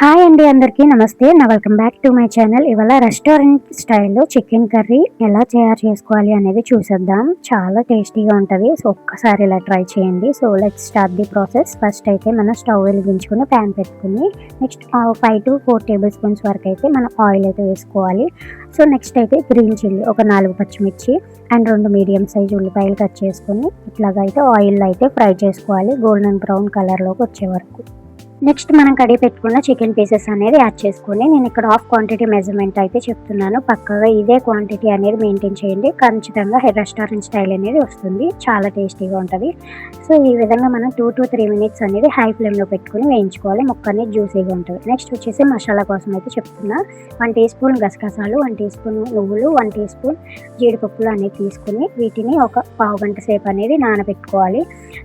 Hi అండి, అందరికీ నమస్తే. Welcome back to my channel. ఇవాళ రెస్టారెంట్ స్టైల్లో చికెన్ కర్రీ ఎలా తయారు చేసుకోవాలి అనేది చూసేద్దాం. చాలా టేస్టీగా ఉంటుంది. సో ఒక్కసారి ఇలా ట్రై చేయండి. So let's start the process. First అయితే మనం స్టవ్ వెలిగించుకుని ప్యాన్ పెట్టుకుని నెక్స్ట్ 5 to 4 టేబుల్ స్పూన్స్ వరకు అయితే మనం ఆయిల్ అయితే వేసుకోవాలి. సో నెక్స్ట్ అయితే గ్రీన్ చిల్లీ ఒక 4 పచ్చిమిర్చి అండ్ 2 మీడియం సైజ్ ఉల్లిపాయలు కట్ చేసుకుని ఇట్లాగా అయితే ఆయిల్లో అయితే ఫ్రై చేసుకోవాలి, గోల్డెన్ బ్రౌన్ కలర్లోకి వచ్చే వరకు. నెక్స్ట్ మనం కడిగి పెట్టుకున్న చికెన్ పీసెస్ అనేది యాడ్ చేసుకొని, నేను ఇక్కడ హాఫ్ క్వాంటిటీ మెజర్మెంట్ అయితే చెప్తున్నాను. పక్కగా ఇదే క్వాంటిటీ అనేది మెయింటైన్ చేయండి. ఖచ్చితంగా రెస్టారెంట్ స్టైల్ అనేది వస్తుంది, చాలా టేస్టీగా ఉంటుంది. సో ఈ విధంగా మనం 2 to 3 మినిట్స్ అనేది హై ఫ్లేమ్లో పెట్టుకుని వేయించుకోవాలి. ముక్క అనేది జ్యూసీగా ఉంటుంది. నెక్స్ట్ వచ్చేసి మసాలా కోసం అయితే చెప్తున్నా. 1 టీ స్పూన్ గసగసాలు, 1 టీ స్పూన్ నువ్వులు, 1 టీ స్పూన్ జీడిపప్పులు అనేది తీసుకుని వీటిని ఒక పావు గంట సేపు అనేది నానబెట్టుకోవాలి.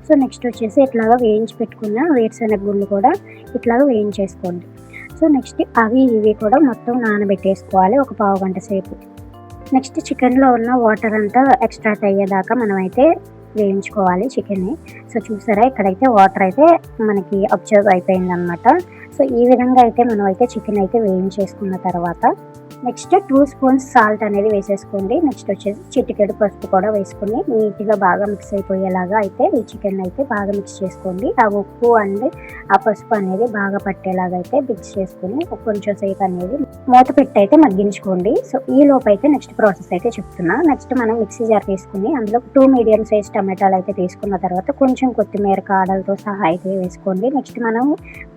సో నెక్స్ట్ వచ్చేసి ఇట్లాగా వేయించి పెట్టుకున్న వేరుశెనగ గుళ్ళు కూడా ఇట్లాగా వేయించేసుకోండి. సో నెక్స్ట్ అవి ఇవి కూడా మొత్తం నానబెట్టేసుకోవాలి ఒక పావు గంట సేపు. నెక్స్ట్ చికెన్లో ఉన్న వాటర్ అంతా ఎక్స్ట్రాక్ట్ అయ్యేదాకా మనం అయితే వేయించుకోవాలి చికెన్ని. సో చూసారా, ఇక్కడైతే వాటర్ అయితే మనకి అబ్జర్వ్ అయిపోయిందనమాట. సో ఈ విధంగా అయితే మనం అయితే చికెన్ అయితే వేయించేసుకున్న తర్వాత నెక్స్ట్ 2 స్పూన్స్ సాల్ట్ అనేది వేసేసుకోండి. నెక్స్ట్ వచ్చేసి చిటికెడు పసుపు కూడా వేసుకుని నీట్గా బాగా మిక్స్ అయిపోయేలాగా అయితే ఈ చికెన్ అయితే బాగా మిక్స్ చేసుకోండి. ఆ ఉప్పు అండ్ ఆ పసుపు అనేది బాగా పట్టేలాగా అయితే మిక్స్ చేసుకుని కొంచెం సేపు అనేది మూత పెట్టి అయితే మగ్గించుకోండి. సో ఈ లోపు అయితే నెక్స్ట్ ప్రాసెస్ అయితే చెప్తున్నా. నెక్స్ట్ మనం మిక్సీ జార్ తీసుకుని అందులో 2 మీడియం సైజ్ టమాటాలు అయితే తీసుకున్న తర్వాత కొంచెం కొత్తిమీర కాడలతో సహా అయితే వేసుకోండి. నెక్స్ట్ మనం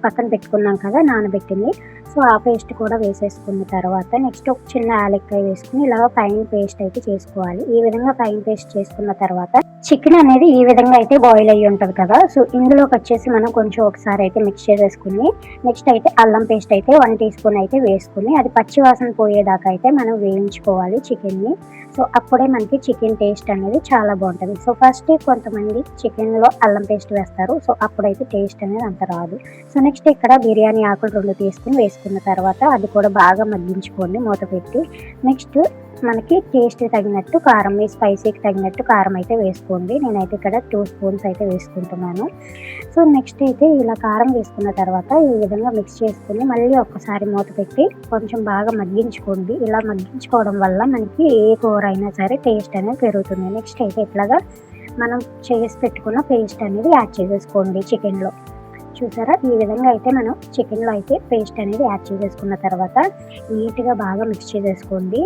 పక్కన పెట్టుకున్నాం కదా నానబెట్టింది, సో ఆ పేస్ట్ కూడా వేసేసుకున్న తర్వాత నెక్స్ట్ ఒక చిన్న యాలక్కాయ వేసుకుని ఇలా ఫైన్ పేస్ట్ అయితే చేసుకోవాలి. ఈ విధంగా ఫైన్ పేస్ట్ చేసుకున్న తర్వాత చికెన్ అనేది ఈ విధంగా అయితే బాయిల్ అయ్యి ఉంటుంది కదా. సో ఇందులోకి వచ్చేసి మనం కొంచెం ఒకసారి అయితే మిక్స్ చేసేసుకుని నెక్స్ట్ అయితే అల్లం పేస్ట్ అయితే 1 టీ స్పూన్ అయితే వేసుకుని అది పచ్చి వాసన పోయేదాకా అయితే మనం వేయించుకోవాలి చికెన్ని. సో అప్పుడే మనకి చికెన్ టేస్ట్ అనేది చాలా బాగుంటుంది. సో ఫస్ట్ కొంతమంది చికెన్లో అల్లం పేస్ట్ వేస్తారు, సో అప్పుడైతే టేస్ట్ అనేది అంత రాదు. సో నెక్స్ట్ ఇక్కడ బిర్యానీ ఆకులు 2 తీసుకుని వేసుకున్న తర్వాత అది కూడా బాగా మగ్గించుకోండి మూత పెట్టి. నెక్స్ట్ మనకి టేస్ట్ తగినట్టు కారం, మీ స్పైసీకి తగినట్టు కారం అయితే వేసుకోండి. నేనైతే ఇక్కడ 2 స్పూన్స్ అయితే వేసుకుంటున్నాను. సో నెక్స్ట్ అయితే ఇలా కారం వేసుకున్న తర్వాత ఈ విధంగా మిక్స్ చేసుకుని మళ్ళీ ఒక్కసారి మూత పెట్టి కొంచెం బాగా మగ్గించుకోండి. ఇలా మగ్గించుకోవడం వల్ల మనకి ఏ కూర అయినా సరే టేస్ట్ అనేది పెరుగుతుంది. నెక్స్ట్ అయితే ఇట్లాగా మనం చేసి పెట్టుకున్న పేస్ట్ అనేది యాడ్ చేసేసుకోండి చికెన్లో. చూసారా, ఈ విధంగా అయితే మనం చికెన్లో అయితే పేస్ట్ అనేది యాడ్ చేసేసుకున్న తర్వాత నీట్గా బాగా మిక్స్ చేసేసుకోండి.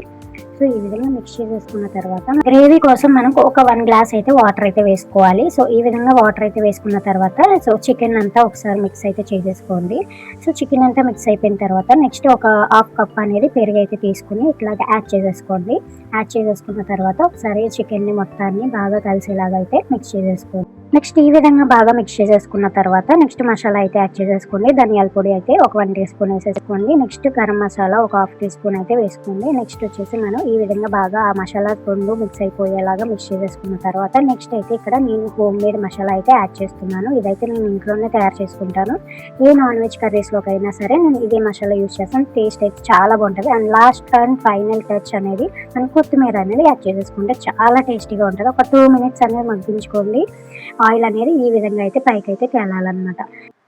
సో ఈ విధంగా మిక్స్ చేసేసుకున్న తర్వాత గ్రేవీ కోసం మనకు ఒక 1 గ్లాస్ అయితే వాటర్ అయితే వేసుకోవాలి. సో ఈ విధంగా వాటర్ అయితే వేసుకున్న తర్వాత సో చికెన్ అంతా ఒకసారి మిక్స్ అయితే చేసేసుకోండి. సో చికెన్ అంతా మిక్స్ అయిపోయిన తర్వాత నెక్స్ట్ ఒక హాఫ్ కప్ అనేది పెరుగు అయితే తీసుకుని ఇట్లాగా యాడ్ చేసేసుకోండి. యాడ్ చేసేసుకున్న తర్వాత ఒకసారి చికెన్ని మొత్తాన్ని బాగా కలిసేలాగా అయితే మిక్స్ చేసేసుకోండి. నెక్స్ట్ ఈ విధంగా బాగా మిక్స్ చేసేసుకున్న తర్వాత నెక్స్ట్ మసాలా అయితే యాడ్ చేసేసుకోండి. ధనియాల పొడి అయితే ఒక 1 టీ స్పూన్ వేసేసుకోండి. నెక్స్ట్ గరం మసాలా ఒక 1/2 టీ స్పూన్ అయితే వేసుకోండి. నెక్స్ట్ వచ్చేసి మనం ఈ విధంగా బాగా ఆ మసాలా 2 మిక్స్ అయిపోయేలాగా మిక్స్ చేసేసుకున్న తర్వాత నెక్స్ట్ అయితే ఇక్కడ నేను హోమ్ మేడ్ మసాలా అయితే యాడ్ చేస్తున్నాను. ఇదైతే నేను ఇంట్లోనే తయారు చేసుకుంటాను. ఏ నాన్ వెజ్ కర్రీస్లోకి అయినా సరే నేను ఇదే మసాలా యూజ్ చేస్తాను. టేస్ట్ అయితే చాలా బాగుంటుంది. And last and final touch అనేది మనం కొత్తిమీర అనేది యాడ్ చేసేసుకుంటే చాలా టేస్టీగా ఉంటుంది. ఒక 2 మినిట్స్ అనేది మగ్గించుకోండి. ఆయిల్ అనేది ఈ విధంగా అయితే పైకి అయితే తేలాలన్నమాట.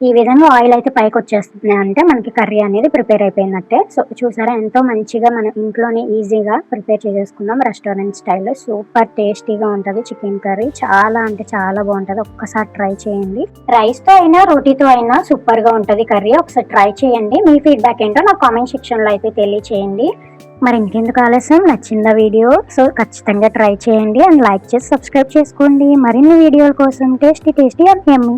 ఈ విధంగా ఆయిల్ అయితే పైకి వచ్చేస్తుంది అంటే మనకి కర్రీ అనేది ప్రిపేర్ అయిపోయినట్టే. సో చూసారా, ఎంతో మంచిగా మనం ఇంట్లోనే ఈజీగా ప్రిపేర్ చేసేసుకున్నాం రెస్టారెంట్ స్టైల్లో. సూపర్ టేస్టీగా ఉంటుంది చికెన్ కర్రీ, చాలా అంటే చాలా బాగుంటుంది. ఒక్కసారి ట్రై చేయండి. రైస్తో అయినా రోటీతో అయినా సూపర్గా ఉంటుంది కర్రీ. ఒకసారి ట్రై చేయండి. మీ ఫీడ్బ్యాక్ ఏంటో నాకు కామెంట్ సెక్షన్లో అయితే తెలియచేయండి. మరి ఇంకెందుకు ఆలస్యం, నచ్చిందా వీడియో? సో ఖచ్చితంగా ట్రై చేయండి అండ్ లైక్ చేసి సబ్స్క్రైబ్ చేసుకోండి. మరిన్ని వీడియోల కోసం టేస్టీ అండ్ యమ్మీ.